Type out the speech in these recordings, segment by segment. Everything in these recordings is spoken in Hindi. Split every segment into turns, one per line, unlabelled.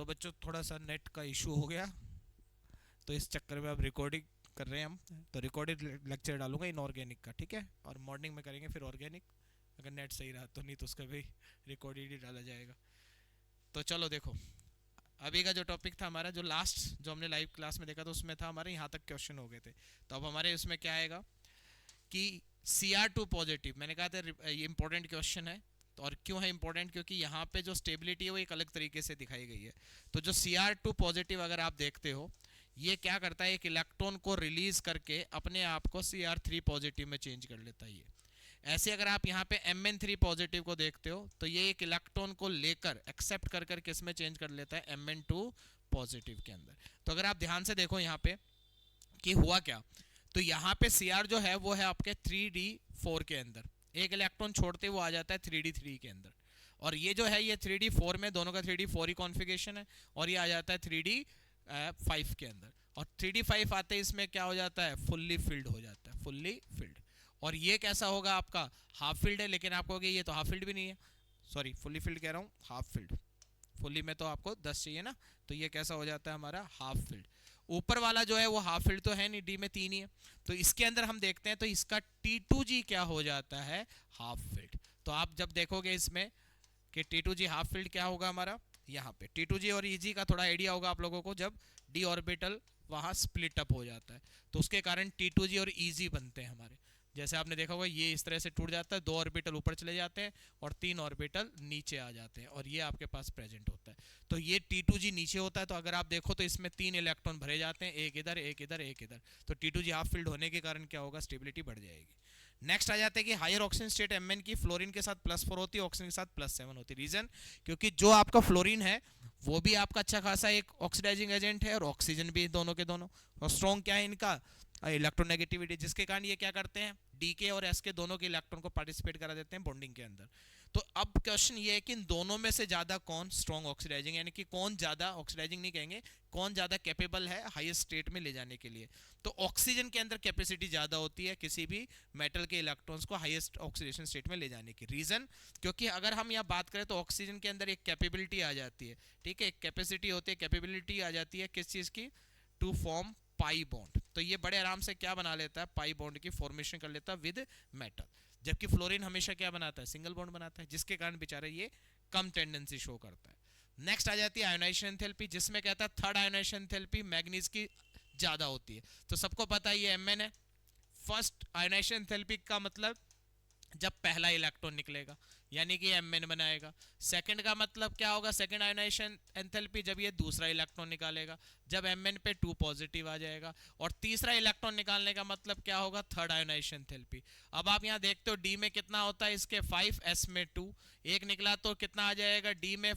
तो बच्चों थोड़ा सा नेट का इशू हो गया, तो इस चक्कर में अब रिकॉर्डिंग कर रहे हैं हम, तो रिकॉर्डेड लेक्चर डालूंगा इनऑर्गेनिक का, ठीक है, और मॉर्निंग में करेंगे फिर ऑर्गेनिक, अगर नेट सही रहा तो, नहीं तो उसका भी रिकॉर्डेड ही डाला जाएगा। तो चलो देखो, अभी का जो टॉपिक था हमारा, जो लास्ट जो हमने लाइव क्लास में देखा था, उसमें था हमारे यहाँ तक क्वेश्चन हो गए थे। तो अब हमारे उसमें क्या आएगा कि Cr2 पॉजिटिव, मैंने कहा था ये इंपॉर्टेंट क्वेश्चन है। तो और क्यों है इंपॉर्टेंट, क्योंकि यहाँ पे जो स्टेबिलिटी है वो एक अलग तरीके से दिखाई गई है। तो जो Cr2 पॉजिटिव अगर आप देखते हो, ये क्या करता है, एक इलेक्ट्रॉन को रिलीज करके अपने आप को Cr3 पॉजिटिव में चेंज कर लेता है ये। ऐसे अगर आप यहाँ पे Mn3 पॉजिटिव को देखते हो, तो ये एक इलेक्ट्रॉन को लेकर एक्सेप्ट कर कर किस में चेंज कर लेता है, Mn2 पॉजिटिव के अंदर। तो अगर आप ध्यान से देखो यहाँ पे कि हुआ क्या, तो यहाँ पे Cr जो है वो है आपके 3d4 के अंदर, एक इलेक्ट्रॉन छोड़ते वो आ जाता है 3d3 के अंदर, और ये जो है ये 3d4 में, दोनों का 3d4 ही कॉन्फ़िगरेशन है, और ये आ जाता है 3d5 के अंदर, और 3d5 आते ही इसमें क्या हो जाता है, फुल्ली फिल्ड हो जाता है, फुल्ली फिल्ड। और ये कैसा होगा आपका, हाफ फिल्ड है, लेकिन आप कहोगे ये तो हाफ फिल्ड भी नहीं है, सॉरी फुल्ली फिल्ड कह रहा हूँ, हाफ फिल्ड, फुल्ली में तो आपको 10 चाहिए ना, तो ये कैसा हो जाता है हमारा, हाफ फिल्ड। ऊपर वाला जो है वो हाफ फिल्ड तो है नहीं, डी में 3 ही है, तो इसके अंदर हम देखते हैं तो इसका T2G क्या हो जाता है, हाफ फिल्ड। तो आप जब देखोगे इसमें कि T2G हाफ फिल्ड क्या होगा हमारा, यहाँ पे T2G और EG का थोड़ा आइडिया होगा आप लोगों को, जब d ऑर्बिटल वहाँ स्प्लिट अप हो जाता है तो उसके कारण T2G और EG बनते हैं हमारे। जैसे आपने देखा होगा ये इस तरह से टूट जाता है, 2 ऑर्बिटल ऊपर चले जाते हैं और 3 ऑर्बिटल नीचे आ जाते हैं, और ये आपके पास प्रेजेंट होता है। तो ये T2G नीचे होता है, तो अगर आप देखो तो इसमें 3 इलेक्ट्रॉन भरे जाते हैं, एक इधर एक इधर एक इधर, तो T2G हाफ फील्ड होने के कारण क्या होगा, स्टेबिलिटी बढ़ जाएगी। नेक्स्ट आ जाते हैं कि हायर ऑक्सीजन स्टेट Mn की फ्लोरीन के साथ +4 होती है, ऑक्सीजन के साथ +7 होती है। रीजन, क्योंकि जो आपका फ्लोरीन है वो भी आपका अच्छा खासा एक ऑक्सीडाइजिंग एजेंट है, और ऑक्सीजन भी दोनों के दोनों, और स्ट्रॉन्ग क्या है इनका, इलेक्ट्रोनेगेटिविटी, जिसके कारण ये क्या करते हैं, डी के और एस के दोनों के इलेक्ट्रॉन को पार्टिसिपेट करा देते हैं बॉन्डिंग के अंदर। तो अब क्वेश्चन ये है कि इन दोनों में से ज्यादा कौन स्ट्रॉन्ग ऑक्सीडाइजिंग, यानी कि कौन ज्यादा ऑक्सीडाइजिंग नहीं कहेंगे, कौन ज्यादा कैपेबल है हाईएस्ट स्टेट में ले जाने के लिए। तो ऑक्सीजन के अंदर कैपेसिटी ज्यादा होती है किसी भी मेटल के इलेक्ट्रॉन्स को हाईएस्ट ऑक्सीडेशन स्टेट में ले जाने की। रीजन, क्योंकि अगर हम यहाँ बात करें तो ऑक्सीजन के अंदर एक कैपेबिलिटी आ जाती है, ठीक है, एक कैपेसिटी होती है, कैपेबिलिटी आ जाती है किस चीज की, टू फॉर्म पाई बॉन्ड। तो ये बड़े आराम से क्या बना लेता है, पाई बॉन्ड की फॉर्मेशन कर लेता है विद मेटल, जबकि फ्लोरीन हमेशा क्या बनाता है, सिंगल बॉन्ड बनाता है, जिसके कारण बेचारा ये कम टेंडेंसी शो करता है। नेक्स्ट आ जाती है आयोनाइजेशन एंथैल्पी, जिसमें कहता है थर्ड आयोनाइजेशन एंथैल्पी मैग्नीज की ज्यादा होती है। तो सबको पता है ये Mn है। फर्स्ट आयोनाइजेशन एंथैल्पी का मतलब जब पहला इलेक्ट्रॉन निकलेगा यानी कि Mn बनाएगा। सेकंड का मतलब क्या होगा, सेकंड आयोनाइजेशन एंथैल्पी जब ये दूसरा इलेक्ट्रॉन निकालेगा, जब Mn पे 2 पॉजिटिव आ जाएगा। और तीसरा इलेक्ट्रॉन निकालने का मतलब क्या होगा, थर्ड आयोनाइजेशन एंथैल्पी। अब आप यहाँ देखते हो D में कितना होता है इसके 5, S में 2, एक निकला तो कितना आ जाएगा, D में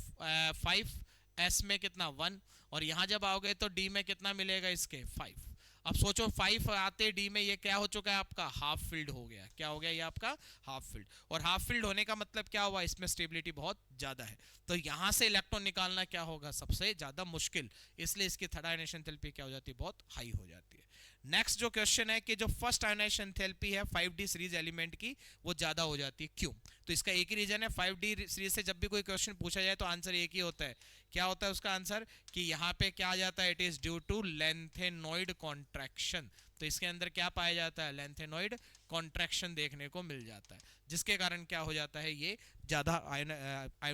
5, S में कितना 1, और यहाँ जब आओगे तो D में कितना मिलेगा इसके 5। अब सोचो 5 आते डी में ये क्या हो चुका है, आपका हाफ फील्ड हो गया। क्या हो गया ये आपका हाफ फील्ड, और हाफ फील्ड होने का मतलब क्या हुआ, इसमें स्टेबिलिटी बहुत ज्यादा है, तो यहां से इलेक्ट्रॉन निकालना क्या होगा, सबसे ज्यादा मुश्किल, इसलिए इसकी थर्ड आयोनाइजेशन एंथैल्पी क्या हो जाती है, बहुत हाई हो जाती है। नेक्स्ट जो क्वेश्चन है कि जो फर्स्ट आयोनाइजेशन एंथैल्पी है 5D सीरीज एलिमेंट की वो ज्यादा हो जाती है, क्यों। तो इसका एक ही रीजन है, 5D सीरीज से जब भी कोई क्वेश्चन पूछा जाए तो आंसर एक ही होता है। क्या होता है उसका आंसर, कि यहाँ पे क्या आ जाता है, it is due to lanthanoid contraction. तो इसके अंदर क्या पाया जाता है, लेंथेनॉइड कॉन्ट्रैक्शन देखने को मिल जाता है, जिसके कारण क्या हो जाता है, ये ज्यादा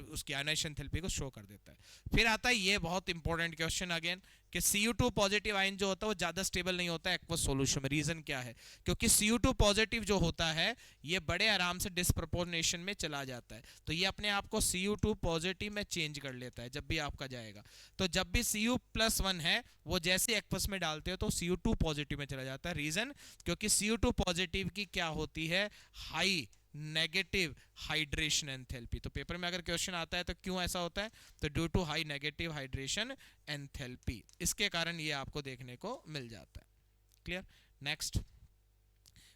उसकी आयोनाइजेशन एंथैल्पी को शो कर देता है। फिर आता है ये बहुत इंपॉर्टेंट क्वेश्चन अगेन, कि Cu2 पॉजिटिव आयन जो होता है वो ज्यादा स्टेबल नहीं होता है एक्वस सॉल्यूशन में। रीजन क्या है, क्योंकि Cu2 पॉजिटिव जो होता है ये बड़े आराम से डिस्प्रपोर्शनेशन में चला जाता है, तो ये अपने आप को Cu2 पॉजिटिव में चेंज कर लेता है जब भी आपका जाएगा। तो जब भी Cu+1 है वो जैसे एक्वस में डालते हो तो Cu2 पॉजिटिव में चला जाता है। रीजन, क्योंकि Cu2 पॉजिटिव की क्या होती है, हाई नेगेटिव हाइड्रेशन एंथैल्पी। तो पेपर में अगर क्वेश्चन आता है तो क्यों ऐसा होता है, तो due to high negative hydration enthalpy, इसके कारण ये आपको देखने को मिल जाता है। क्लियर। नेक्स्ट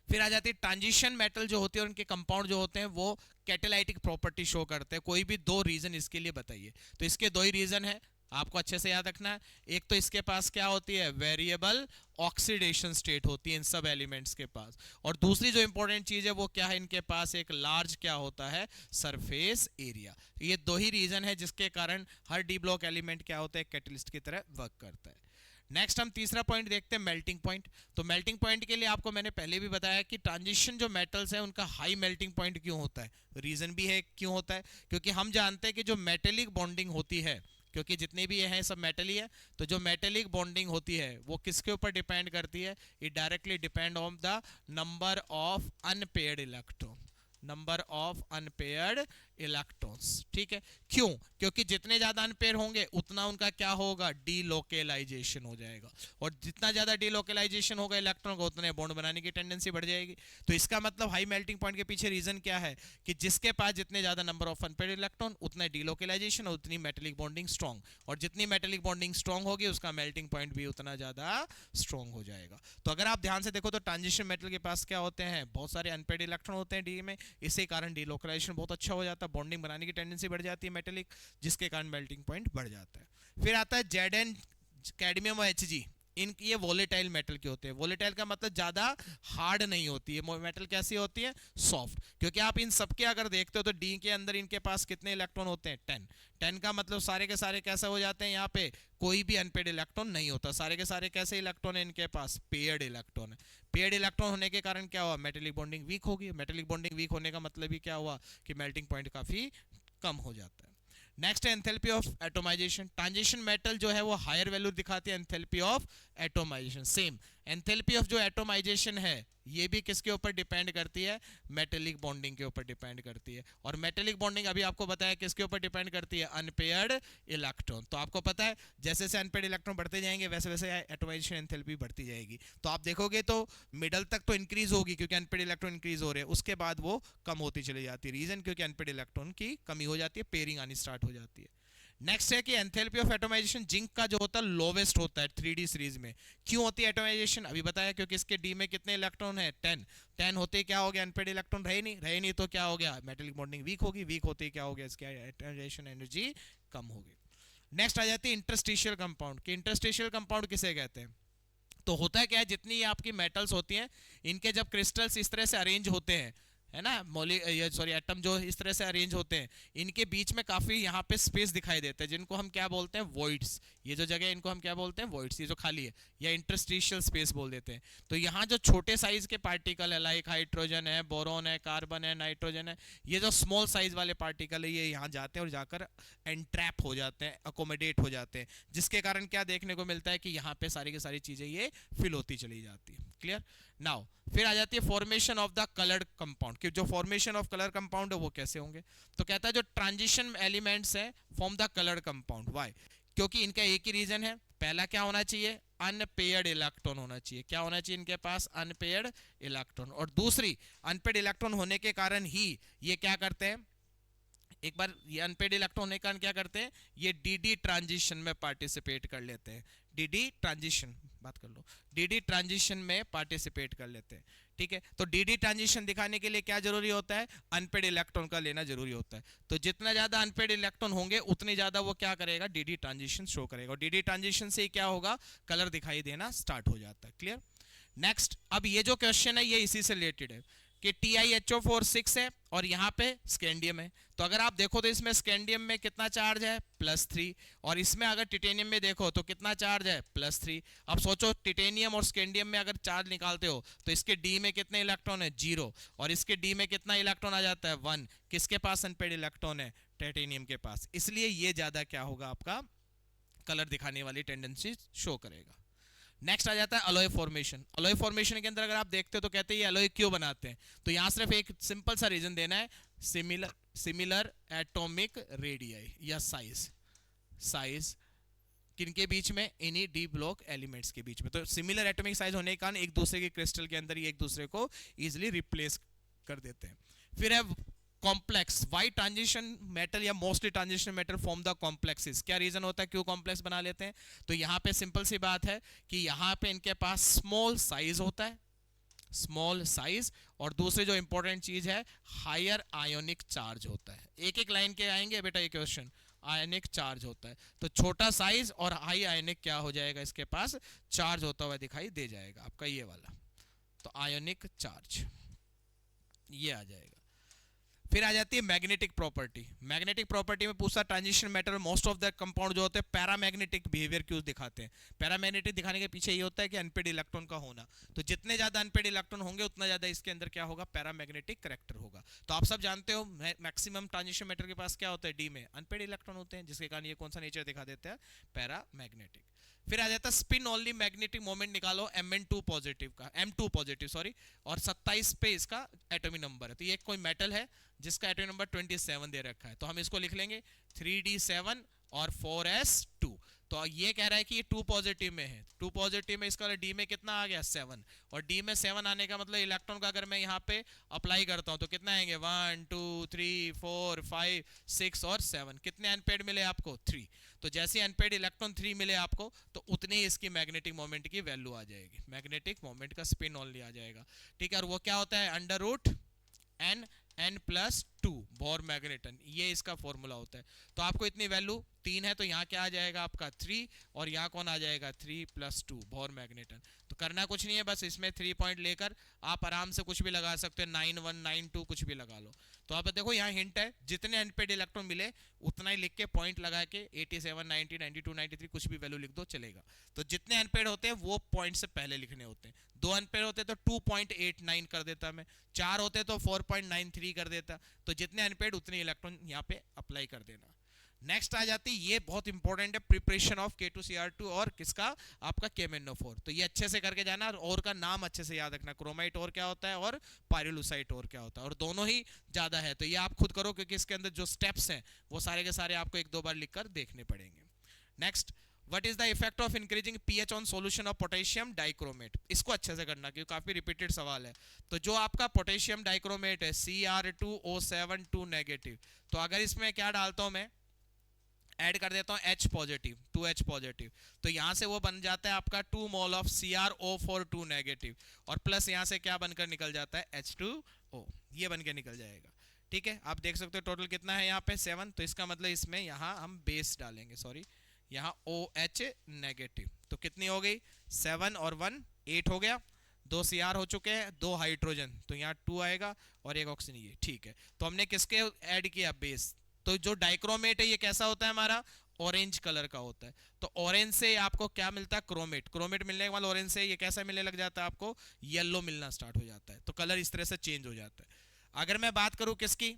फिर आ जाती है ट्रांजिशन मेटल जो होते हैं उनके कंपाउंड जो होते हैं वो कैटालाइटिक प्रॉपर्टी शो करते हैं। कोई भी 2 रीजन इसके लिए बताइए। तो इसके 2 ही रीजन है, आपको अच्छे से याद रखना है। एक तो इसके पास क्या होती है, वेरिएबल ऑक्सीडेशन स्टेट होती है इन सब एलिमेंट्स के पास, और दूसरी जो इंपॉर्टेंट चीज है वो क्या है, इनके पास एक लार्ज क्या होता है, सरफेस एरिया। ये दो ही रीजन है जिसके कारण हर डी ब्लॉक एलिमेंट क्या होता है, कैटलिस्ट की तरह वर्क करता है। नेक्स्ट हम तीसरा पॉइंट देखते हैं, मेल्टिंग पॉइंट। तो मेल्टिंग पॉइंट के लिए आपको मैंने पहले भी बताया कि ट्रांजिशन जो मेटल्स है उनका हाई मेल्टिंग पॉइंट क्यों होता है, रीजन भी है क्यों होता है, क्योंकि हम जानते हैं कि जो मेटेलिक बॉन्डिंग होती है, क्योंकि जितने भी ये हैं सब मेटल ही है, तो जो मेटेलिक बॉन्डिंग होती है वो किसके ऊपर डिपेंड करती है, it directly depend on the number of unpaired electron, number of unpaired electrons. ठीक है, क्यों, क्योंकि जितने ज्यादा अनपेयर होंगे उतना उनका क्या होगा, डीलोकेलाइजेशन हो जाएगा, और जितना ज्यादा डीलोकेलाइजेशन होगा इलेक्ट्रॉन का उतने बॉन्ड बनाने की टेंडेंसी बढ़ जाएगी। तो इसका मतलब हाई मेल्टिंग पॉइंट के पीछे रीजन क्या है, कि जिसके पास जितने ज्यादा नंबर ऑफ अनपेयर्ड इलेक्ट्रॉन उतना डीलोकेलाइजेशन और उतनी मेटेलिक बॉन्डिंग स्ट्रॉन्ग, और जितनी मेटेलिक बॉन्डिंग स्ट्रॉन्ग होगी उसका मेल्टिंग पॉइंट भी उतना ज्यादा स्ट्रॉन्ग हो जाएगा। तो अगर आप ध्यान से देखो तो ट्रांजिशन मेटल के पास क्या होते हैं, बहुत सारे अनपेयर्ड इलेक्ट्रॉन होते हैं डी में, इसी कारण डीलोकेलाइजेशन बहुत अच्छा हो जाता है, बॉन्डिंग बनाने की टेंडेंसी बढ़ जाती है मेटेलिक, जिसके कारण मेल्टिंग पॉइंट बढ़ जाता है। फिर आता है Zn, कैडमियम और Hg, इनकी ये वोलेटाइल मेटल के होते हैं। वोलेटाइल का मतलब ज्यादा हार्ड नहीं होती है मेटल, कैसी होती है, सॉफ्ट। क्योंकि आप इन सबके अगर देखते हो तो डी के अंदर इनके पास कितने इलेक्ट्रॉन होते हैं, 10। 10 का मतलब सारे के सारे कैसे हो जाते हैं, यहाँ पे कोई भी अनपेड इलेक्ट्रॉन नहीं होता, सारे के सारे कैसे इलेक्ट्रॉन है इनके पास, पेयर्ड इलेक्ट्रॉन है। पेयर्ड इलेक्ट्रॉन होने के कारण क्या हुआ, मेटेलिक बॉन्डिंग वीक होगी। मेटेलिक बॉन्डिंग वीक होने का मतलब ही क्या हुआ, कि मेल्टिंग पॉइंट काफी कम हो जाता है। नेक्स्ट है enthalpy of atomization. Transition metal जो है वो हायर वैल्यू दिखाती है enthalpy of atomization. Same enthalpy of जो एटोमाइजेशन है ये भी किसके ऊपर डिपेंड करती है, मेटेलिक बॉन्डिंग के ऊपर डिपेंड करती है। और मेटेलिक बॉन्डिंग अभी आपको बताया किसके ऊपर डिपेंड करती है, अनपेयर्ड इलेक्ट्रॉन। तो आपको पता है जैसे जैसे अनपेयर्ड इलेक्ट्रॉन बढ़ते जाएंगे वैसे वैसे एटोमाइजेशन एंथैल्पी बढ़ती जाएगी। तो आप देखोगे तो मिडल तक तो इंक्रीज होगी क्योंकि अनपेयर्ड इलेक्ट्रॉन इंक्रीज हो रहे हैं, उसके बाद वो कम होती चली जाती है। रीजन क्योंकि अनपेयर्ड इलेक्ट्रॉन की कमी हो जाती है, पेयरिंग आनी स्टार्ट हो जाती है। नेक्स्ट है कि एंथैल्पी ऑफ एटोमाइजेशन जिंक का जो होता है लोवेस्ट होता है 3D सीरीज में। क्यों होती है एटोमाइजेशन, अभी बताया क्योंकि इसके डी में कितने इलेक्ट्रॉन है, 10। 10 होते क्या हो गया, अनपेड इलेक्ट्रॉन रहे नहीं तो क्या हो गया, मेटेलिक बॉन्डिंग वीक होगी, वीक होते क्या हो गया, इसकी एटोमाइजेशन एनर्जी कम होगी। नेक्स्ट आ जाती है इंटरस्टिशियल कंपाउंड। कि इंटरस्टिशियल कंपाउंड किसे कहते हैं, तो होता है क्या है, जितनी आपकी मेटल्स होती हैं इनके जब क्रिस्टल्स इस तरह से अरेंज होते हैं, है ना, एटम जो इस तरह से अरेंज होते हैं, इनके बीच में काफी यहाँ पे स्पेस दिखाई देता है, जिनको हम क्या बोलते हैं, वॉइड्स। ये जो जगह इनको हम क्या बोलते हैं, वॉइड्स, ये जो खाली है, या इंटरस्टिशियल स्पेस बोल देते हैं। तो यहाँ जो छोटे साइज के पार्टिकल है, लाइक हाइड्रोजन है, बोरोन है, कार्बन है, नाइट्रोजन है, ये जो स्मॉल साइज वाले पार्टिकल है ये यहाँ जाते हैं और जाकर एंट्रैप हो जाते हैं, अकोमोडेट हो जाते हैं, जिसके कारण क्या देखने को मिलता है कि यहाँ पे सारी की सारी चीजें ये फिल होती चली जाती है। क्लियर। नाउ फिर आ जाती है formation of the coloured compound. कि जो फॉर्मेशन ऑफ कलर कंपाउंड है वो कैसे होंगे, तो कहता है जो ट्रांजिशन एलिमेंट्स है form the coloured compound. Why, क्योंकि इनका एक ही रीजन है, पहला क्या होना चाहिए, अनपेयर्ड इलेक्ट्रॉन होना चाहिए। क्या होना चाहिए इनके पास, अनपेयर्ड इलेक्ट्रॉन। और दूसरी, अनपेयर्ड इलेक्ट्रॉन होने के कारण ही ये क्या करते हैं, एक बार ये अनपेड इलेक्ट्रॉन होने के कारण क्या करते हैं, ये डीडी ट्रांजिशन में पार्टिसिपेट कर लेते हैं। डीडी ट्रांजिशन, बात कर लो, डीडी ट्रांजिशन में पार्टिसिपेट कर लेते हैं। ठीक है, तो डीडी ट्रांजिशन दिखाने के लिए क्या जरूरी होता है, अनपेड इलेक्ट्रॉन का लेना जरूरी होता है। तो जितना ज्यादा अनपेड इलेक्ट्रॉन होंगे उतनी ज्यादा वो क्या करेगा, डीडी ट्रांजिशन शो करेगा, और डीडी ट्रांजिशन से क्या होगा, कलर दिखाई देना स्टार्ट हो जाता है। क्लियर। नेक्स्ट, अब ये जो क्वेश्चन है ये इसी से रिलेटेड है कि TiHO4 6 है और यहाँ पे स्कैंडियम है। तो अगर आप देखो तो इसमें स्कैंडियम में कितना चार्ज है, +3, और इसमें अगर टिटेनियम में देखो तो कितना चार्ज है, +3। अब सोचो टिटेनियम और स्कैंडियम में अगर चार्ज निकालते हो तो इसके डी में कितने इलेक्ट्रॉन है, 0, और इसके डी में कितना इलेक्ट्रॉन आ जाता है, 1। किसके पास अनपेड इलेक्ट्रॉन है, टाइटेनियम के पास, इसलिए ये ज्यादा क्या होगा, आपका कलर दिखाने वाली टेंडेंसी शो करेगा। नेक्स्ट आ जाता है अलॉय फॉर्मेशन। अलॉय फॉर्मेशन के अंदर अगर आप देखते हो तो कहते हैं ये अलॉय क्यों बनाते हैं, तो यहां सिर्फ एक सिंपल सा रीजन देना है, सिमिलर एटॉमिक रेडियाई या साइज किनके बीच में, इन्हीं डी ब्लॉक एलिमेंट्स के बीच में। तो सिमिलर एटॉमिक साइज होने के कारण एक दूसरे के क्रिस्टल के अंदर ये एक दूसरे को इजीली रिप्लेस कर देते हैं। फिर है कॉम्प्लेक्स। वाई ट्रांजिशन मेटल या mostly transition metal form the complexes. क्या रीजन होता है क्यों कॉम्प्लेक्स बना लेते हैं, तो यहाँ पे सिंपल सी बात है कि यहाँ पे इनके पास स्मॉल साइज होता है, स्मॉल साइज, और दूसरी जो इंपॉर्टेंट चीज है हायर आयोनिक चार्ज होता है। एक एक लाइन के आएंगे बेटा ये क्वेश्चन, आयनिक चार्ज होता है। तो छोटा साइज और हाई आयनिक क्या हो जाएगा, इसके पास चार्ज होता हुआ दिखाई दे जाएगा आपका ये वाला, तो आयनिक चार्ज ये आ जाएगा। फिर आ जाती है मैग्नेटिक प्रॉपर्टी। मैग्नेटिक प्रॉपर्टी में पूछता transition metal most of the compound जो होते हैं पैरामैग्नेटिक बिहेवियर क्यों दिखाते हैं। पैरामैग्नेटिक दिखाने के पीछे ये होता है कि अनपेड इलेक्ट्रॉन का होना, तो जितने ज्यादा अनपेड इलेक्ट्रॉन होंगे उतना ज्यादा इसके अंदर क्या होगा, पैरामैग्नेटिक करैक्टर होगा। तो आप सब जानते हो मैक्सिमम ट्रांजिशन मेटल के पास क्या होता है, डी में अनपेड इलेक्ट्रॉन होते हैं, जिसके कारण ये कौन सा नेचर दिखा देता है, पैरामैग्नेटिक। फिर आ जाता है स्पिन ओनली मैग्नेटिक मोमेंट निकालो Mn2 पॉजिटिव का, M2 पॉजिटिव सॉरी, और 27 पे इसका एटॉमिक नंबर है। तो ये कोई मेटल है जिसका एटॉमिक नंबर 27 दे रखा है, तो हम इसको लिख लेंगे 3d7 और 4s2। तो ये कह रहा है कि ये 2 पॉजिटिव में है, 2 पॉजिटिव में, इसका डी में कितना आ गया 7, और डी में 7 आने का मतलब इलेक्ट्रॉन का अगर मैं यहाँ पे अप्लाई करता हूँ तो कितना आएंगे 1 2 3 4 5 6 और 7, कितने अनपेड मिले आपको 3। तो जैसे अनपेड इलेक्ट्रॉन 3 मिले आपको तो उतनी ही इसकी मैग्नेटिक मोमेंट की वैल्यू आ जाएगी, मैग्नेटिक मोमेंट का स्पिन ओनली आ जाएगा, ठीक है। और वो क्या होता है under root n+2 bore magneton, ये इसका फॉर्मूला होता है। तो आपको इतनी वैल्यू 3 है, तो यहाँ क्या आ जाएगा आपका 3, और यहाँ कौन आ जाएगा 3+2 बोर मैग्नेटन। तो करना कुछ नहीं है, बस इसमें 3 पॉइंट लेकर आप आराम से कुछ भी लगा सकते हो, 91 92 कुछ भी लगा लो। तो आप देखो यहाँ हिंट है, जितने अनपेड इलेक्ट्रॉन मिले उतना ही लिख के पॉइंट लगा के 87 90 92 93 कुछ भी वैल्यू लिख दो चलेगा। तो जितने अनपेड होते हैं वो पॉइंट से पहले लिखने होते हैं। 2 अनपेड होते तो 2.89 कर देता मैं, 4 होते तो 4.93 कर देता। तो जितने अनपेड उतने इलेक्ट्रॉन यहाँ पे अप्लाई कर देना। नेक्स्ट आ जाती है, ये बहुत इंपॉर्टेंट है, प्रिपरेशन ऑफ K2Cr2 और किसका आपका KMnO4। तो ये अच्छे से करके जाना, और का नाम अच्छे से याद रखना, क्रोमाइट और क्या होता है और पायरोलुसाइट और क्या होता है, और दोनों ही ज्यादा है। तो ये आप खुद करो, क्योंकि इसके अंदर जो स्टेप्स हैं वो सारे के सारे आपको 1-2 बार लिखकर देखने पड़ेंगे। Next, what is the effect of increasing pH on solution of potassium dichromate. इसको अच्छे से करना क्योंकि काफी रिपीटेड सवाल है। तो जो आपका पोटेशियम डाइक्रोमेट है Cr2O7 2 नेगेटिव, तो अगर इसमें क्या डालता हूं मैं, ऐड कर देता हूं H पॉजिटिव 2H पॉजिटिव, तो यहां से वो बन जाता है आपका 2 मोल ऑफ CrO4 2 नेगेटिव, और प्लस यहां से क्या बनकर निकल जाता है H2O, ये बन के निकल जाएगा, ठीक है। आप देख सकते हो टोटल कितना है यहाँ पे 7, तो इसका मतलब इसमें यहाँ हम बेस डालेंगे, सॉरी यहाँ OH नेगेटिव, तो कितनी हो गई 7 और 1 8 हो गया, 2 Cr हो चुके हैं, 2 हाइड्रोजन, तो यहाँ 2 आएगा और 1 ऑक्सीजन, ये ठीक है। तो हमने किसके ऐड किया बेस। तो जो डाइक्रोमेट है ये कैसा होता है हमारा, ऑरेंज कलर का होता है। तो ऑरेंज से आपको क्या मिलता है, क्रोमेट, क्रोमेट मिलने के बाद ऑरेंज से ये कैसा मिलने लग जाता है आपको, येलो मिलना स्टार्ट हो जाता है। तो कलर इस तरह से चेंज हो जाता है। अगर मैं बात करूं किसकी,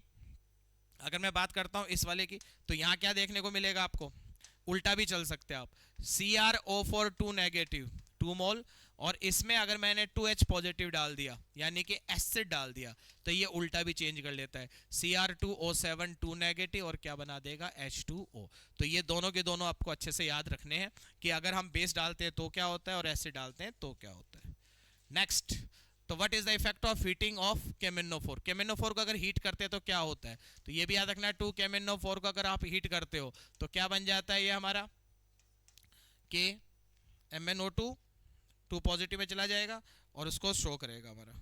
अगर मैं बात करता हूं इस वाले की, तो यहाँ क्या देखने को मिलेगा आपको, उल्टा भी चल सकते हैं आप, CrO4 2 नेगेटिव 2 मोल, और इसमें अगर मैंने 2H पॉजिटिव डाल दिया यानी कि एसिड डाल दिया, तो ये उल्टा भी चेंज कर लेता है, Cr2O7 2 नेगेटिव और क्या बना देगा H2O। तो ये दोनों के दोनों आपको अच्छे से याद रखने हैं कि अगर हम बेस डालते हैं तो क्या होता है और एसिड डालते हैं तो क्या होता है। नेक्स्ट, तो what is the effect of heating of KMnO4। KMnO4 को अगर हीट करते हैं तो क्या होता है, तो ये भी याद रखना है, 2 KMnO4 को अगर आप हीट करते हो तो क्या बन जाता है ये हमारा KMnO2 2 पॉजिटिव में चला जाएगा और उसको शो करेगा हमारा।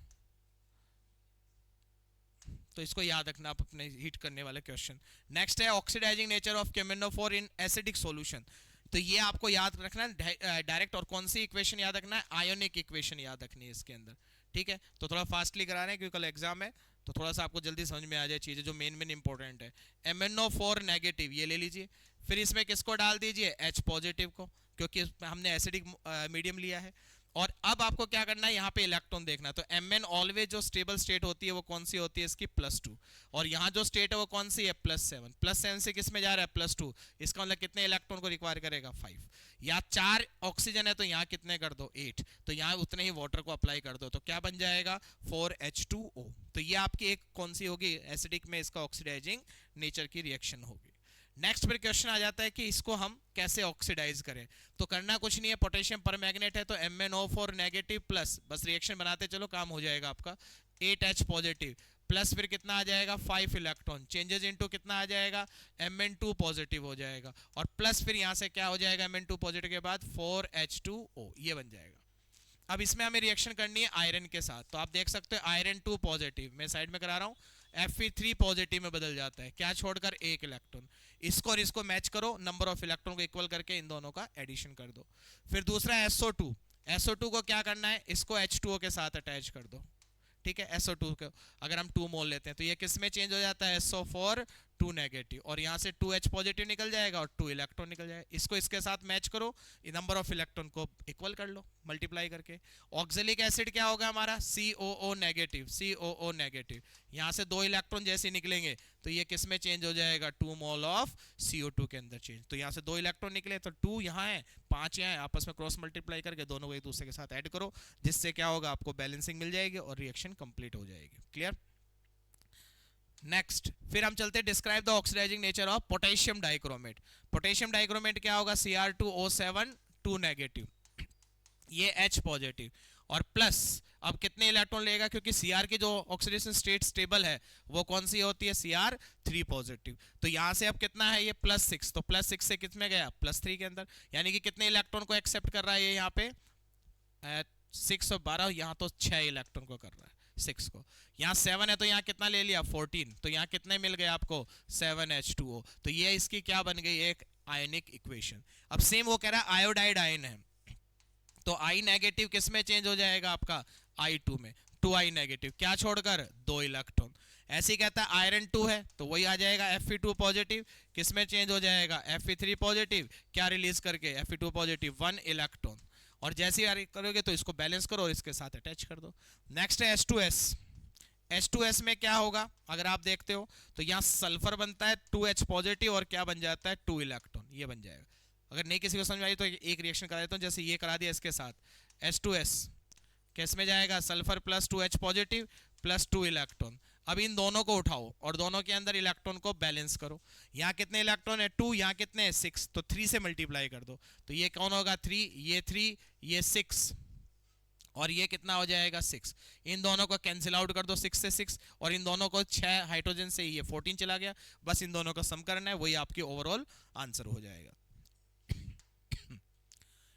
तो इसको याद रखना आप अपने हीट करने वाले क्वेश्चन। नेक्स्ट है oxidising nature of KMnO4 in acidic solution. तो ये आपको याद रखना है डायरेक्ट, और कौन सी इक्वेशन याद रखना है, आयोनिक इक्वेशन याद रखनी है इसके अंदर, ठीक है। तो थोड़ा फास्टली करा रहे हैं क्योंकि कल एग्जाम है, तो थोड़ा सा आपको जल्दी समझ में आ जाए चीजें जो मेन इंपॉर्टेंट है। MnO4 नेगेटिव ये ले लीजिए, फिर इसमें किसको डाल दीजिए H पॉजिटिव को, क्योंकि हमने एसिडिक मीडियम लिया है। और अब आपको क्या करना है, यहाँ पे इलेक्ट्रॉन देखना है। तो Mn ऑलवेज जो स्टेबल स्टेट होती है वो कौन सी होती है इसकी, +2, और यहाँ जो स्टेट है वो कौन सी है +7, +7 से किस में जा रहा है +2, इसका मतलब कितने इलेक्ट्रॉन को रिक्वायर करेगा 5। या 4 ऑक्सीजन है तो यहाँ कितने कर दो 8, तो यहाँ उतने ही वाटर को अप्लाई कर दो, तो क्या बन जाएगा 4H2O। तो ये आपकी एक कौन सी होगी, एसिडिक में इसका ऑक्सीडाइजिंग नेचर की रिएक्शन होगी। नेक्स्ट फिर क्वेश्चन आ जाता है कि इसको हम कैसे ऑक्सीडाइज करें। तो करना कुछ नहीं है, पोटेशियम पर मैग्नेट है तो MnO4 नेगेटिव प्लस, बस रिएक्शन बनाते चलो काम हो जाएगा आपका, 8H पॉजिटिव प्लस फिर कितना आ जाएगा 5 इलेक्ट्रॉन, चेंजेस इनटू कितना आ जाएगा Mn2 पॉजिटिव हो जाएगा, और प्लस फिर यहाँ से क्या हो जाएगा Mn2 पॉजिटिव के बाद 4H2O, ये बन जाएगा। अब इसमें हमें रिएक्शन करनी है आयरन के साथ, तो आप देख सकते हो आयरन 2 पॉजिटिव, मैं साइड में करा रहा हूँ, Fe3 पॉजिटिव में बदल जाता है, क्या छोड़कर, एक इलेक्ट्रॉन। इसको और इसको मैच करो, नंबर ऑफ इलेक्ट्रॉन को इक्वल करके इन दोनों का एडिशन कर दो। फिर दूसरा SO2, SO2 को क्या करना है, इसको H2O के साथ अटैच कर दो, ठीक है। SO2 को अगर हम 2 मोल लेते हैं तो ये किस में चेंज हो जाता है, SO4 2 नेगेटिव, और यहाँ से 2H पॉजिटिव निकल जाएगा और 2 इलेक्ट्रॉन निकल जाएगा। इसको इसके साथ मैच करो, नंबर ऑफ इलेक्ट्रॉन को इक्वल कर लो मल्टीप्लाई करके। ऑक्जेलिक एसिड क्या होगा हमारा, COO नेगेटिव, COO नेगेटिव। यहाँ से 2 इलेक्ट्रॉन जैसे निकलेंगे तो ये किस में चेंज हो जाएगा, 2 मोल ऑफ CO2 के अंदर चेंज। तो यहाँ से 2 इलेक्ट्रॉन निकले तो 2 यहाँ है, 5 यहाँ है, आपस में क्रॉस मल्टीप्लाई करके दोनों को एक दूसरे के साथ ऐड करो, जिससे क्या होगा, आपको बैलेंसिंग मिल जाएगी और रिएक्शन कंप्लीट हो जाएगी। क्लियर। नेक्स्ट फिर हम चलते हैं, describe the oxidising nature of potassium dichromate. Potassium dichromate क्या होगा, Cr2O7 2 नेगेटिव, ये H पॉजिटिव और प्लस, अब कितने इलेक्ट्रॉन लेगा, क्योंकि Cr की जो ऑक्सीडेशन स्टेट स्टेबल है वो कौन सी होती है, Cr3 पॉजिटिव। तो यहां से अब कितना है, ये +6, तो +6 से कितने गया, +3 के अंदर, यानी कि कितने इलेक्ट्रॉन को एक्सेप्ट कर रहा है ये यहाँ पे, 6 और 12, यहाँ तो 6 इलेक्ट्रॉन को कर रहा है, 6 को। यहाँ 7 है तो यहाँ कितना ले लिया, 14, तो यहाँ कितने मिल गए आपको, 7H2O। तो ये इसकी क्या बन गई, एक आयनिक इक्वेशन। अब सेम वो कह रहा है आयोडाइड आयन है, तो I नेगेटिव किस में चेंज हो जाएगा आपका, I2 में, 2I नेगेटिव, क्या छोड़कर, 2 इलेक्ट्रॉन। ऐसे ही कहता है आयरन 2 है तो वही आ जाएगा Fe2 पॉजिटिव, किस में चेंज हो जाएगा, Fe3 पॉजिटिव, क्या रिलीज करके, Fe2 पॉजिटिव 1 इलेक्ट्रॉन। और जैसे ही करोगे तो इसको बैलेंस करो और इसके साथ अटैच कर दो। नेक्स्ट है H2S। H2S में क्या होगा, अगर आप देखते हो तो यहाँ सल्फर बनता है 2H पॉजिटिव और क्या बन जाता है, 2 इलेक्ट्रॉन, ये बन जाएगा। अगर नहीं किसी को समझ आई तो एक रिएक्शन करा देता हूँ, जैसे ये करा दिया इसके साथ, H2S किस में जाएगा, sulphur plus 2H positive plus 2 electron. अब इन दोनों को उठाओ और दोनों के अंदर इलेक्ट्रॉन को बैलेंस करो। यहाँ कितने इलेक्ट्रॉन है, 2, यहाँ कितने हैं, 6, तो 3 से मल्टीप्लाई कर दो, तो ये कौन होगा, 3, ये 6 और ये कितना हो जाएगा, 6। इन दोनों को कैंसिल आउट कर दो, 6 से 6, और इन दोनों को 6 हाइड्रोजन से ये 14 चला गया, बस इन दोनों को सम करना है, वही आपकी ओवरऑल आंसर हो जाएगा।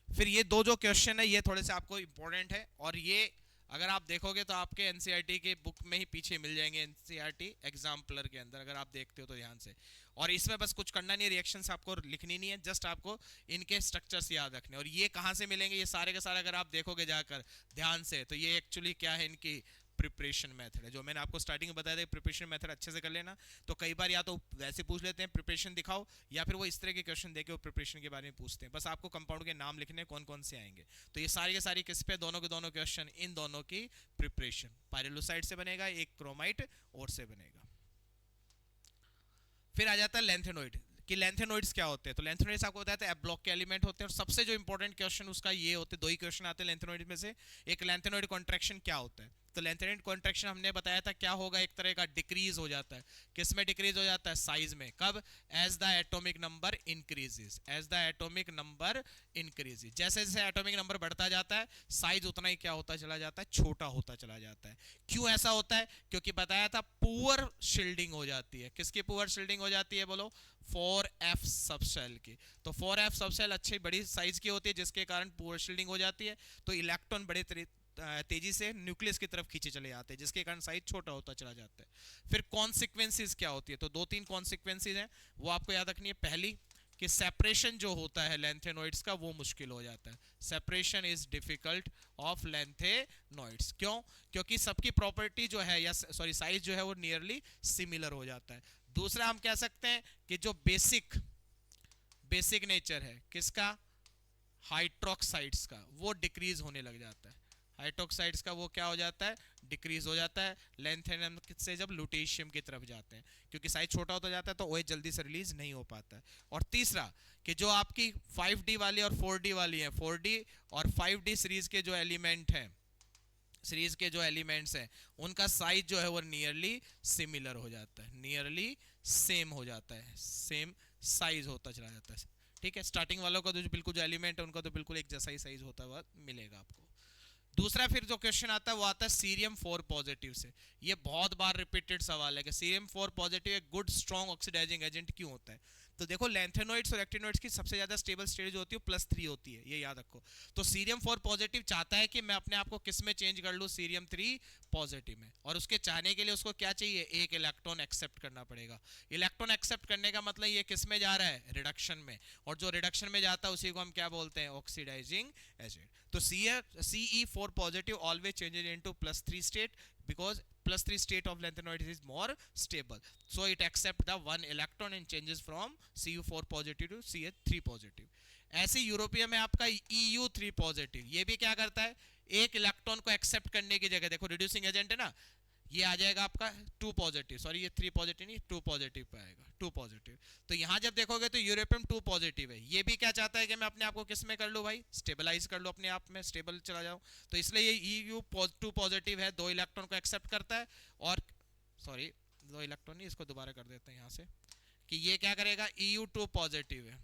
फिर ये दो जो क्वेश्चन है ये थोड़े से आपको इंपॉर्टेंट है, और ये अगर आप देखोगे तो आपके एनसीईआरटी के बुक में ही पीछे मिल जाएंगे, एनसीईआरटी एग्जाम्पलर के अंदर, अगर आप देखते हो तो ध्यान से। और इसमें बस कुछ करना नहीं, रिएक्शंस आपको लिखनी नहीं है, जस्ट आपको इनके स्ट्रक्चर्स याद रखने। और ये कहाँ से मिलेंगे, ये सारे के सारे अगर आप देखोगे जाकर ध्यान से तो ये एक्चुअली क्या है, इनकी प्रिपरेशन मेथड है, जो मैंने आपको स्टार्टिंग में बताया था। प्रिपरेशन मेथड अच्छे से कर लेना, तो कई बार या तो वैसे पूछ लेते हैं प्रिपरेशन दिखाओ, या फिर वो इस तरह के क्वेश्चन देके वो प्रिपरेशन के बारे में पूछते हैं। बस आपको कंपाउंड के नाम लिखने कौन कौन से आएंगे। तो ये सारी के सारी किस पे, दोनों के दोनों क्वेश्चन इन दोनों की प्रिपरेशन, पायरेलोसाइड से बनेगा, एक क्रोमाइट और से बनेगा। फिर आ जाता है लेंथेनोइड, कि लेंथेनोइड्स क्या होते हैं। तो लेंथेनोइड्स आपको बताया था ब्लॉक के एलिमेंट होते हैं, और सबसे जो इंपॉर्टेंट क्वेश्चन उसका ये होते हैं, दो ही क्वेश्चन आते हैं लेंथेनोइड में से। एक लेंथेनोइड कॉन्ट्रैक्शन क्या होता है, तो लेंथेनोइड कॉन्ट्रैक्शन हमने बताया था क्या होगा, एक तरह का डिक्रीज हो जाता है। किस में डिक्रीज हो जाता है, साइज में। कब, as the atomic number increases, as the atomic number increases, जैसे जैसे एटॉमिक नंबर बढ़ता जाता है साइज उतना ही क्या होता चला जाता है, छोटा होता चला जाता है। क्यों ऐसा होता है, क्योंकि बताया था पुअर शिल्डिंग हो जाती है। किसकी पुअर शिल्डिंग हो जाती है, बोलो, 4f सबसेल की। तो 4f सबसेल अच्छी बड़ी साइज की होती है, जिसके कारण पुअर शिल्डिंग हो जाती है, तो इलेक्ट्रॉन बड़े तेजी से न्यूक्लियस की तरफ खींचे चले जाते हैं, जिसके कारण साइज छोटा होता चला जाता है। फिर कॉन्सिक्वेंसेस क्या होती है, तो 2-3 कॉन्सिक्वेंसेस हैं, वो आपको याद रखनी है। पहली कि सेपरेशन जो होता है लेंथेनोइड्स का वो मुश्किल हो जाता है, separation is difficult of lanthanoids. क्यों, क्योंकि सबकी प्रॉपर्टी जो है, या सॉरी साइज जो है वो नियरली सिमिलर हो जाता है। दूसरा हम कह सकते हैं कि जो बेसिक नेचर है किसका, हाइड्रोक्साइड्स का, वो डिक्रीज होने लग जाता है। हाइड्रोक्साइड्स का वो क्या हो जाता है, डिक्रीज हो जाता है लेंथेनियम से जब लुटेशियम की तरफ जाते हैं, क्योंकि साइज छोटा होता जाता है तो OH जल्दी से रिलीज नहीं हो पाता है। और तीसरा कि जो आपकी 5D वाली और 4D वाली है, 4D और 5D सीरीज के जो एलिमेंट हैं, सीरीज के जो एलिमेंट्स हैं उनका साइज जो है वो नियरली सिमिलर हो जाता है, नियरली सेम हो जाता है, सेम साइज होता चला जाता है। ठीक है, स्टार्टिंग वालों का तो बिल्कुल जो एलिमेंट है उनका तो बिल्कुल एक जैसा ही साइज होता हुआ मिलेगा आपको। दूसरा फिर जो क्वेश्चन आता है वो आता है सीरियम 4 पॉजिटिव से। ये बहुत बार रिपीटेड सवाल है कि सीरियम 4 पॉजिटिव एक गुड स्ट्रॉन्ग ऑक्सीडाइजिंग एजेंट क्यों होता है। तो देखो लैंथेनोइड्स और एक्टिनोइड्स की सबसे ज्यादा स्टेबल स्टेट जो होती है +3 होती है, ये याद रखो। तो सीरियम 4 पॉजिटिव चाहता है कि मैं अपने आप को किस में चेंज कर लूं, सीरियम 3 पॉजिटिव में, और उसके चाहने के लिए उसको क्या चाहिए, एक इलेक्ट्रॉन एक्सेप्ट करना पड़ेगा। इलेक्ट्रॉन एक्सेप्ट करने का मतलब ये किस में जा रहा है, रिडक्शन में, और जो रिडक्शन में जाता है उसी को हम क्या बोलते हैं, ऑक्सीडाइजिंग एसिड। तो Ce4 positive always changes into +3 state because +3 state of lanthanoid is more stable, so it accept the one electron and changes from Cu4 positive to Ca3 positive. ऐसे यूरोपियम में आपका Eu3 पॉजिटिव, ये भी क्या करता है, एक इलेक्ट्रॉन को एक्सेप्ट करने की जगह, देखो रिड्यूसिंग एजेंट है ना, ये आ जाएगा आपका 2 पॉजिटिव, सॉरी ये 3 पॉजिटिव नहीं 2 पॉजिटिव पे आएगा, 2 पॉजिटिव। तो यहां जब देखोगे तो यूरोपियम 2 पॉजिटिव है, ये भी क्या चाहता है कि मैं अपने आप को किस में कर लूं भाई, स्टेबलाइज कर लूं, अपने आप में स्टेबल चला जाऊं। तो इसलिए ये EU2 पॉजिटिव है, 2 इलेक्ट्रॉन को एक्सेप्ट करता है, और सॉरी 2 इलेक्ट्रॉन नहीं, इसको दोबारा कर देते हैं यहां से, कि ये क्या करेगा, EU2 पॉजिटिव है,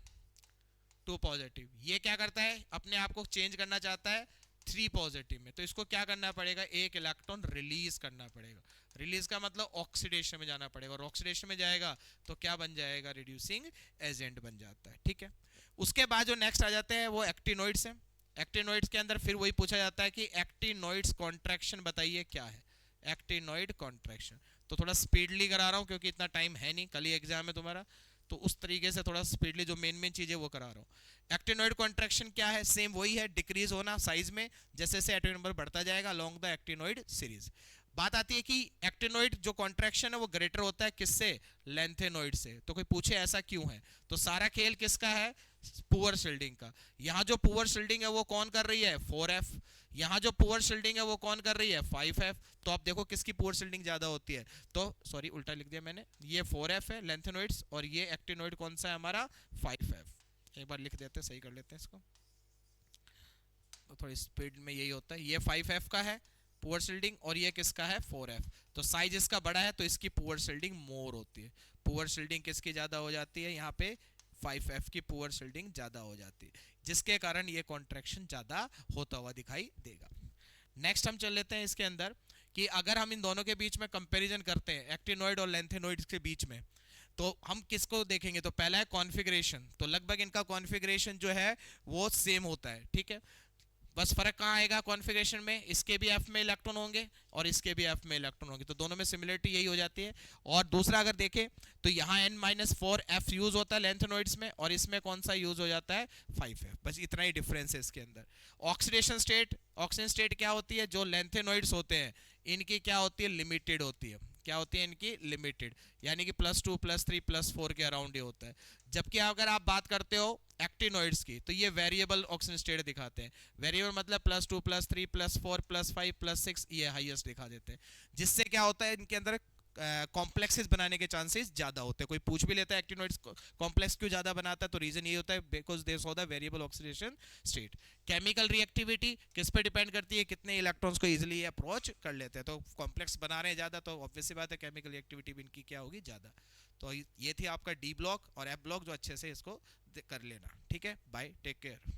2 पॉजिटिव, ये क्या करता है, अपने आप को चेंज करना चाहता है 3 पॉजिटिव में, तो इसको क्या करना पड़ेगा, एक इलेक्ट्रॉन रिलीज करना पड़ेगा। रिलीज का मतलब ऑक्सीडेशन में जाना पड़ेगा, और ऑक्सीडेशन में जाएगा तो क्या बन जाएगा, रिड्यूसिंग एजेंट बन जाता है, ठीक है। उसके बाद जो नेक्स्ट आ जाते हैं वो एक्टिनोइड्स हैं। एक्टिनोइड्स के अंदर फिर वही पूछा जाता है कि एक्टिनोइड्स कॉन्ट्रैक्शन बताइए क्या है, एक्टिनोइड कॉन्ट्रैक्शन। तो थोड़ा स्पीडली करा रहा हूँ क्योंकि इतना टाइम है नहीं, कल ही एग्जाम है तुम्हारा, तो उस तरीके से थोड़ा स्पीडली जो मेन चीजें वो करा रहा हूँ। एक्टिनोइड कॉन्ट्रैक्शन क्या है, सेम वही है, डिक्रीज होना साइज में जैसे जैसे एटॉमिक नंबर बढ़ता जाएगा अलोंग द एक्टिनोइड सीरीज। बात आती है कि एक्टिनोइड जो कॉन्ट्रैक्शन है वो ग्रेटर होता है किससे, लैंथेनोइड से। तो कोई पूछे ऐसा क्यों है, तो सारा खेल किसका है, पुअर शिल्डिंग का। यहाँ जो पुअर शिल्डिंग है वो कौन कर रही है, 4F, यहाँ जो पुअर शिल्डिंग है वो कौन कर रही है, 5F। तो आप देखो किसकी पुअर शिल्डिंग ज्यादा होती है, तो सॉरी उल्टा लिख दिया मैंने, ये 4F है लैंथेनोइड्स, और ये एक्टिनोइड कौन सा है हमारा, 5F। एक बार लिख देते हैं, सही कर लेते हैं इसको, तो थोड़ी स्पीड में यही होता है, ये 5F का है पुअर शिल्डिंग, और ये किसका है, 4F। तो साइज इसका बड़ा है तो इसकी पुअर शिल्डिंग मोर होती है। पुअर शिल्डिंग किसकी ज्यादा हो जाती है, यहाँ पे 5F की पुअर शिल्डिंग ज्यादा हो जाती है, जिसके कारण ये कॉन्ट्रैक्शन ज्यादा होता हुआ दिखाई देगा। नेक्स्ट हम चल लेते हैं इसके अंदर कि अगर हम इन दोनों के बीच में कंपैरिजन करते हैं, एक्टिनोइड और लैंथेनोइड के बीच में, तो हम किसको देखेंगे, तो पहला है कॉन्फ़िगरेशन। तो लगभग इनका कॉन्फ़िगरेशन जो है वो सेम होता है, ठीक है। बस फर्क कहाँ आएगा कॉन्फ़िगरेशन में, इसके भी F में इलेक्ट्रॉन होंगे और इसके भी F में इलेक्ट्रॉन होंगे, तो दोनों में सिमिलरिटी यही हो जाती है। और दूसरा अगर देखें तो यहाँ N-4F यूज होता है लैंथेनोइड्स में, और इसमें कौन सा यूज हो जाता है, 5F। बस इतना ही डिफरेंस है इसके अंदर। ऑक्सीडेशन स्टेट, ऑक्सीजन स्टेट क्या होती है, जो लैंथेनोइड्स होते हैं इनकी क्या होती है, लिमिटेड होती है। क्या होती है इनकी, लिमिटेड, यानी कि +2 +3 +4 के अराउंड ही होता है। जबकि अगर आप बात करते हो एक्टिनोइड्स की, तो ये वेरिएबल ऑक्सीजन स्टेट दिखाते हैं। वेरिएबल मतलब +2 +3 +4 +5 +6, ये हाईएस्ट दिखा देते हैं, जिससे क्या होता है इनके अंदर कॉम्प्लेक्सेस बनाने के चांसेस ज्यादा होते हैं। कोई पूछ भी लेता है एक्टिनोइड्स कॉम्प्लेक्स क्यों ज्यादा बनाता है, तो रीजन ये होता है because they show the variable oxidation state. Chemical reactivity किस पे डिपेंड करती है, कितने इलेक्ट्रॉन्स को इजीली अप्रोच कर लेते हैं, तो कॉम्प्लेक्स बना रहे हैं ज्यादा, तो ऑब्वियस सी बात है केमिकल रिएक्टिविटी भी इनकी क्या होगी, ज्यादा। तो ये थी आपका डी ब्लॉक और एफ ब्लॉक, जो अच्छे से इसको कर लेना, ठीक है। Bye, take care.